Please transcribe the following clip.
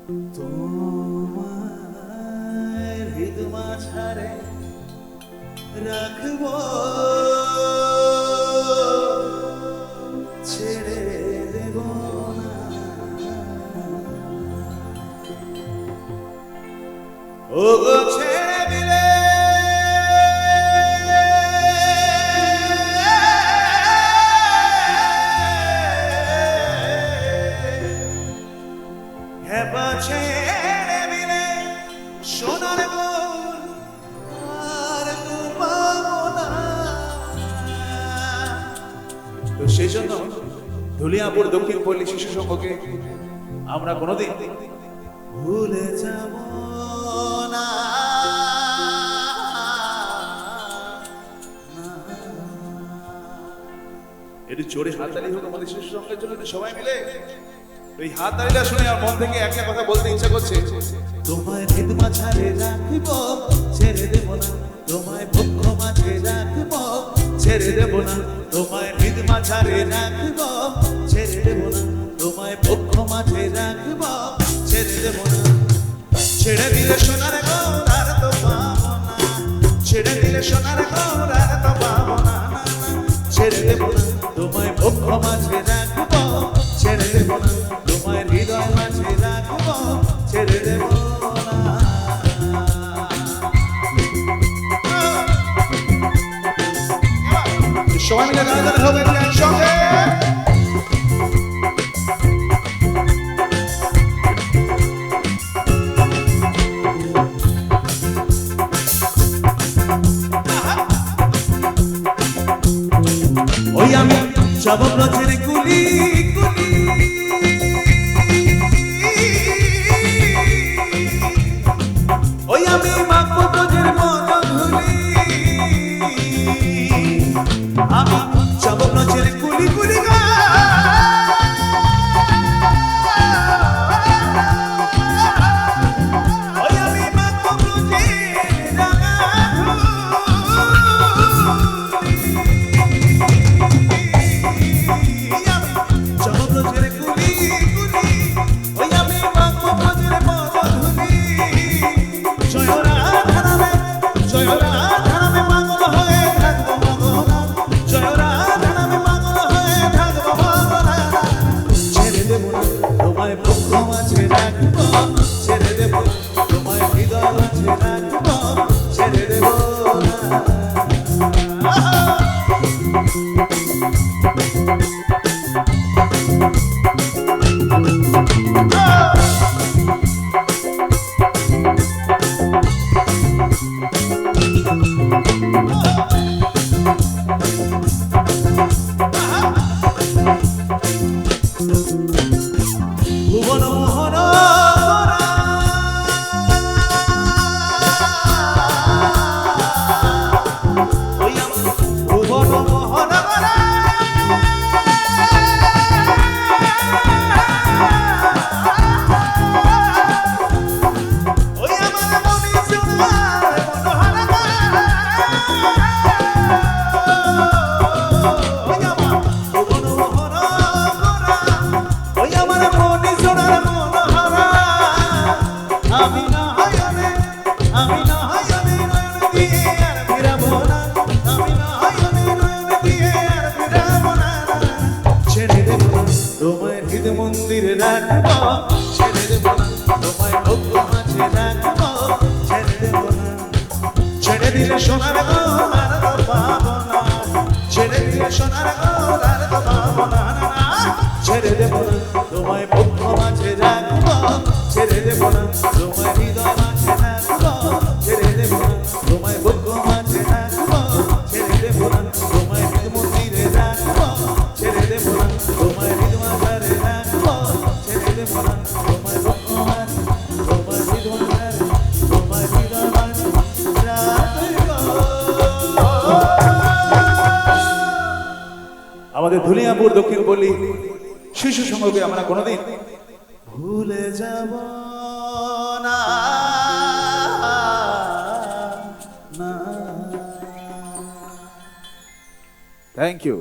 তোমার হৃদ মাঝারে রাখবো, ছেড়ে দেব না। ও গো ছেড়ে দিলে ছেড়ে দিলে সোনার মন আর পাবো না। তো সেই জন্য ধুলিয়াপুর দক্ষিণ পল্লী শিশু সংঘকে আমরা কোনোদিন ভুলে যাব না। একটু জোরে হাততালি হোক আমাদের শিশু সংঘের জন্য, সবাই মিলে এই হাততালিটা শুনে আমার মন থেকে একটা কথা বলতে ইচ্ছা করছে। তোমায় হৃদ মাঝারে রাখব, ছেড়ে দেব না। তোমায় বক্ষ মাঝে রাখব, ছেড়ে দেব না। তোমায় হৃদ মাঝারে রাখব, ছেড়ে দেব না। তোমায় বক্ষ মাঝে রাখব, ছেড়ে দেব না। ছেড়ে দিলে সোনার গৌর আর তো পাবো না, ছেড়ে দিলে সোনার গৌর আর তো পাবো না। ছেড়ে দেব না। তোমায় বক্ষ মাঝে রাখব, ছেড়ে দেব না। তোমায় হৃদয় মাঝে রাখব, ছেড়ে দেব না। সবাই মিলে গান হবে একসঙ্গে। ওই আমি যাব ব্রজের কুলি কুলি, ওই আমি মাখবো ব্রজের মধুলি। আমি যাব ব্রজের কুলি কুলি গা, ওই আমি মাখবো ব্রজের রাঙা ভুবন মোহন ভুবন মোহন ওই আমার মনে সোনার মনোহরা, ওই আমার ভুবন মোহন ওই আমার মনে সোনার মনোহরা। আমি না হায়নে নয়ন দিয়ে আর ফিরাবো না, আমি না হায়নে নয়ন দিয়ে আর ফিরাবো না। ছেড়ে দেব না। তোমায় হৃদ মন্দিরে রাখবো, ছেড়ে দেব না। তোমায় ভক্ত মাঝে রাখবো, ছেড়ে দেব না। ছেড়ে দিলে সোনার গৌর আর তো পাবো না, ছেড়ে দিলে সোনার গৌর আর তো পাবো না। ছেড়ে দেব না। তোমায় বক্ষ মাঝে রাখবো, ছেড়ে দেব না। তোমায় হৃদয় মাঝে রাখবো, ছেড়ে দেব না। তোমায় বক্ষ মাঝে রাখবো, ছেড়ে দেব না। তোমায় হৃদ মন্দিরে রাখবো, ছেড়ে দেব না। তোমায় হৃদ মাঝারে রাখবো, ছেড়ে দেব না। তোমায় বক্ষ মাঝে, তোমায় হৃদ মাঝারে, তোমায় হৃদয় মাঝে রাখবো। আমাদের ধুলিয়াপুর দক্ষিণ পল্লী শিশু সংঘকে আমরা কোনোদিন ভুলে যাব না। Thank you.